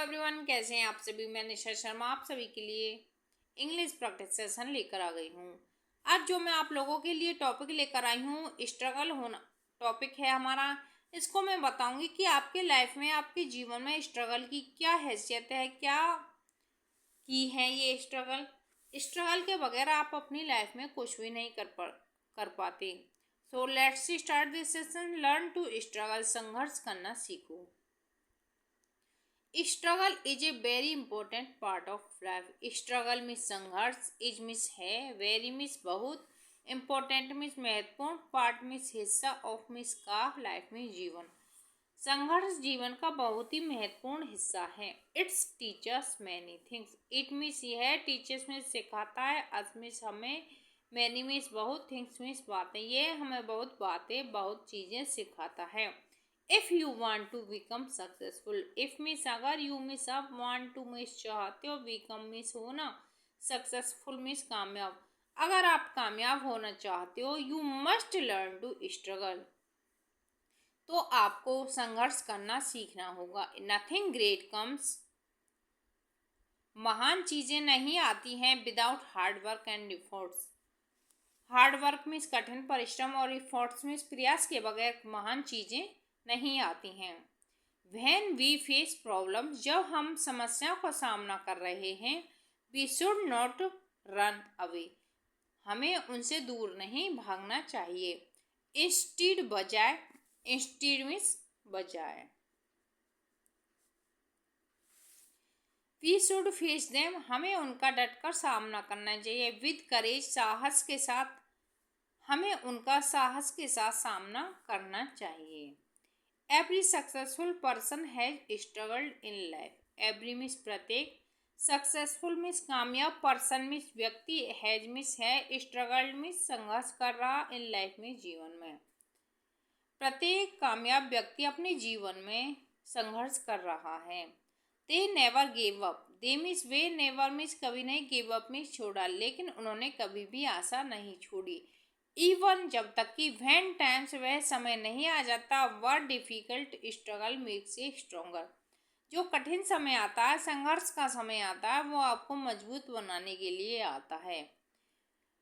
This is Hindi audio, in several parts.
एवरीवन, कैसे हैं आप सभी। मैं निशा शर्मा आप सभी के लिए इंग्लिश प्रैक्टिस सेशन लेकर आ गई हूँ। आज जो मैं आप लोगों के लिए टॉपिक लेकर आई हूँ, स्ट्रगल होना टॉपिक है हमारा। इसको मैं बताऊंगी कि आपके लाइफ में, आपके जीवन में स्ट्रगल की क्या हैसियत है, क्या की है ये स्ट्रगल। स्ट्रगल के बगैर आप अपनी लाइफ में कुछ भी नहीं कर पाते। So let's start this session. Learn to struggle, संघर्ष करना सीखो। Struggle is a very important part of life. Struggle में संघर्ष, इज मिस है, वेरी मिस बहुत, इम्पोर्टेंट मिस महत्वपूर्ण, पार्ट मिस हिस्सा, ऑफ मिस का लाइफ में जीवन। संघर्ष जीवन का बहुत ही महत्वपूर्ण हिस्सा है। It's teaches many things. It means यह टीचर्स में सिखाता है, अस मिस हमें, मैनी मिस बहुत, थिंग्स मिस बातें, ये हमें बहुत बातें, बहुत चीज़ें सिखाता है। If you want to become successful, if means अगर, यू मीन्स अब, वांट टू मीन्स चाहते हो, बिकम मीन्स होना, सक्सेसफुल मीन्स कामयाब। अगर आप कामयाब होना चाहते हो, you must learn to struggle, तो आपको संघर्ष करना सीखना होगा। नथिंग ग्रेट कम्स, महान चीज़ें नहीं आती हैं without hard work and efforts. Hard work means कठिन परिश्रम, और एफर्ट्स मीन्स प्रयास के बगैर महान चीज़ें नहीं आती हैं। व्हेन वी फेस प्रॉब्लम, जब हम समस्याओं का सामना कर रहे हैं, we should not run away, हमें उनसे दूर नहीं भागना चाहिए। इंस्टीड बजाय, इंस्टीड मीन्स बजाय, वी शुड फेस देम, हमें उनका डटकर सामना करना चाहिए। विद करेज, साहस के साथ, हमें उनका साहस के साथ सामना करना चाहिए। Every successful person has struggled in life. Every means प्रत्येक, सक्सेसफुल मीन्स कामयाब, पर्सन मीन्स व्यक्ति, हैज मीन्स है, स्ट्रगल्ड मीन्स संघर्ष कर रहा, इन लाइफ में जीवन में। प्रत्येक कामयाब व्यक्ति अपने जीवन में संघर्ष कर रहा है। They never give up, they means way, never means कभी नहीं, गिव अप मीन्स छोड़ा, लेकिन उन्होंने कभी भी आशा नहीं छोड़ी। इवन जब तक कि व्हेन टाइम्स, वह समय नहीं आ जाता, were difficult, struggle makes a stronger, जो कठिन समय आता है, संघर्ष का समय आता है, वो आपको मजबूत बनाने के लिए आता है।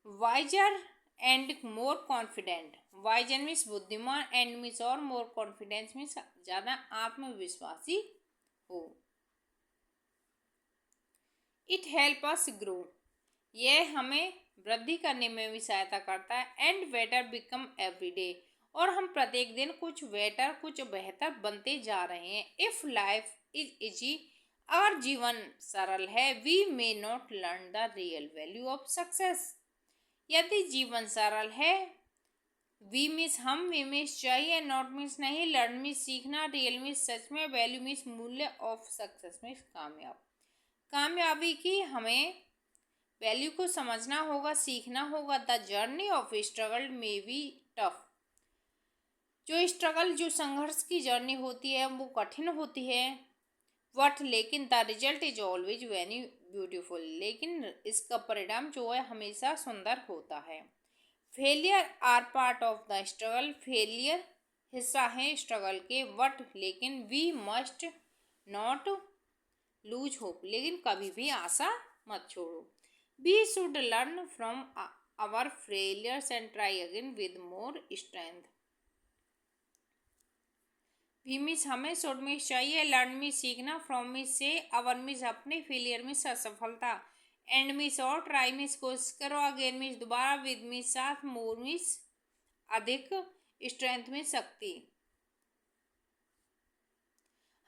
Wiser and more confident, wiser means बुद्धिमान, एंड मीन्स और, मोर कॉन्फिडेंस मीन्स ज़्यादा आत्मविश्वासी हो। इट हेल्प अस ग्रो, यह हमें वृद्धि करने में भी सहायता करता है। And better become every day, और हम प्रत्येक दिन कुछ बेटर, कुछ बेहतर बनते जा रहे हैं। इफ लाइफ इज इजी, अगर जीवन सरल है, we may not learn the real value of success, यदि जीवन सरल है, वी मीन्स हम, वी मीन्स चाहिए, नॉट मीन्स नहीं, लर्न मीन्स सीखना, रियल मीन्स सच में, वैल्यू मीन्स मूल्य, ऑफ सक्सेस मीन्स कामयाब, कामयाबी की हमें वैल्यू को समझना होगा, सीखना होगा। The journey of struggle may be tough, जो स्ट्रगल, जो संघर्ष की जर्नी होती है, वो कठिन होती है। वट, लेकिन the result is always very beautiful, लेकिन इसका परिणाम जो है हमेशा सुंदर होता है। Failure are part of the struggle, failure हिस्सा है स्ट्रगल के। वट, लेकिन we must not lose hope, लेकिन कभी भी आशा मत छोड़ो। We should learn from our failures and try again with more strength. We means हमें, शुड मीन्स चाहिए, लर्न मीन्स सीखना, फ्रॉम मीन्स से, अवर मीन्स अपने, फेलियर मीन्स असफलता, एंड मीन्स और, ट्राई मीन्स कोशिश करो, अगेन मीन्स दोबारा, विद मीन्स साथ, मोर मीन्स अधिक, स्ट्रेंथ मीन्स शक्ति।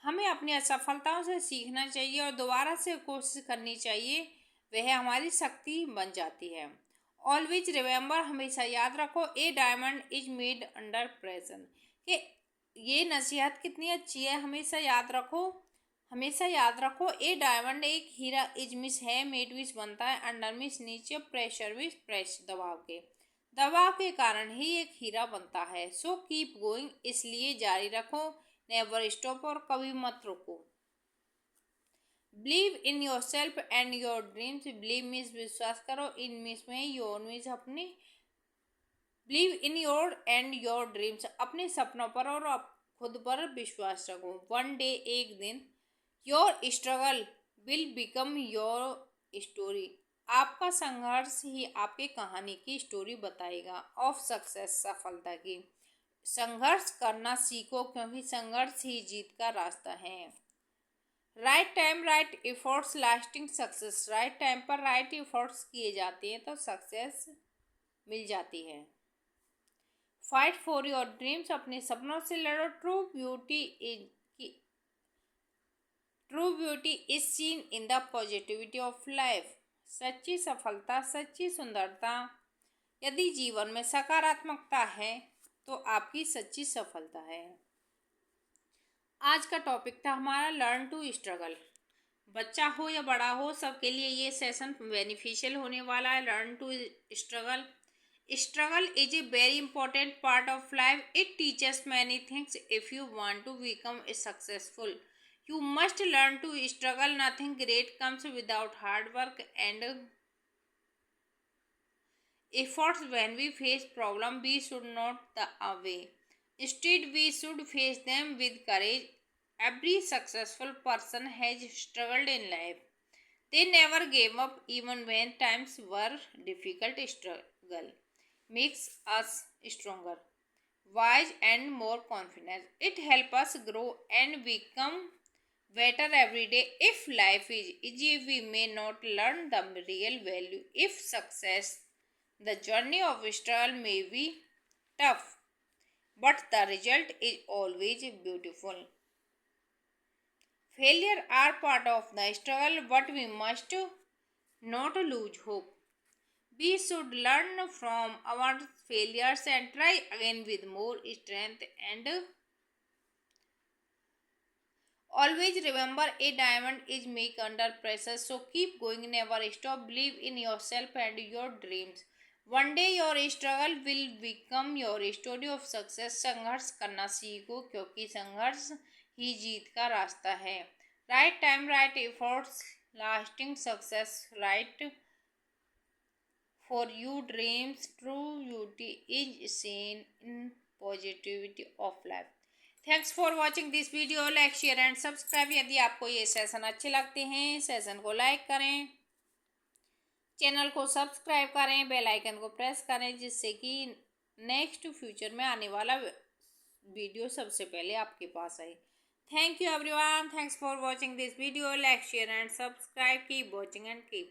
हमें अपनी असफलताओं से सीखना चाहिए और दोबारा से कोशिश करनी चाहिए, वह हमारी शक्ति बन जाती है। ऑलवेज रिमेंबर, हमेशा याद रखो, a diamond is made under pressure, कि ये नसीहत कितनी अच्छी है, हमेशा याद रखो, हमेशा याद रखो। ए डायमंड, एक हीरा, इज मिस है, मेड मिस बनता है, अंडर मिस नीचे, प्रेशर मिस प्रेस दबाव के कारण ही एक हीरा बनता है। सो कीप गोइंग, इसलिए जारी रखो, नेवर स्टॉप, और कभी मत रुको। Believe in your self and your dreams, believe means विश्वास करो, इन मीन्स में, योर मीन्स अपने, believe in your and your dreams, अपने सपनों पर और खुद पर विश्वास रखो। वन डे, एक दिन, your struggle will become your story. आपका संघर्ष ही आपकी कहानी की स्टोरी बताएगा। ऑफ सक्सेस, सफलता की। संघर्ष करना सीखो क्योंकि संघर्ष ही जीत का रास्ता है। Right time right efforts lasting success. Right time पर राइट एफर्ट्स किए जाते हैं तो सक्सेस मिल जाती है। Fight for your dreams. अपने सपनों से लड़ो। True beauty is seen in the positivity of life. सच्ची सफलता, सच्ची सुंदरता, यदि जीवन में सकारात्मकता है तो आपकी सच्ची सफलता है। आज का टॉपिक था हमारा लर्न टू स्ट्रगल। बच्चा हो या बड़ा हो, सबके लिए ये सेशन बेनिफिशियल होने वाला है। Learn to struggle. Struggle is a very important part of life. It teaches many things. If you want to become a successful, you must learn to struggle. Nothing great comes without hard work and efforts. When we face problem, we should not the away. Instead, we should face them with courage. Every successful person has struggled in life. They never gave up even when times were difficult. Struggle makes us stronger, wise and more confident. It helps us grow and become better every day. If life is easy, we may not learn the real value. If success, the journey of struggle may be tough, but the result is always beautiful. Failure are part of the struggle, but we must not lose hope. We should learn from our failures and try again with more strength and always remember a diamond is made under pressure, so keep going, never stop, believe in yourself and your dreams. One day your struggle will become your story of success. संघर्ष करना सीखो क्योंकि संघर्ष ही जीत का रास्ता है। Right time right efforts lasting success. Right for you dreams. True beauty is seen in positivity of life. Thanks for watching this video. Like share and subscribe. यदि आपको ये सेशन अच्छे लगते हैं, सेशन को लाइक करें, चैनल को सब्सक्राइब करें, बेल आइकन को प्रेस करें, जिससे कि नेक्स्ट फ्यूचर में आने वाला वीडियो सबसे पहले आपके पास आए। Thank you everyone. Thanks for watching this video. Like share and subscribe. Keep watching and keep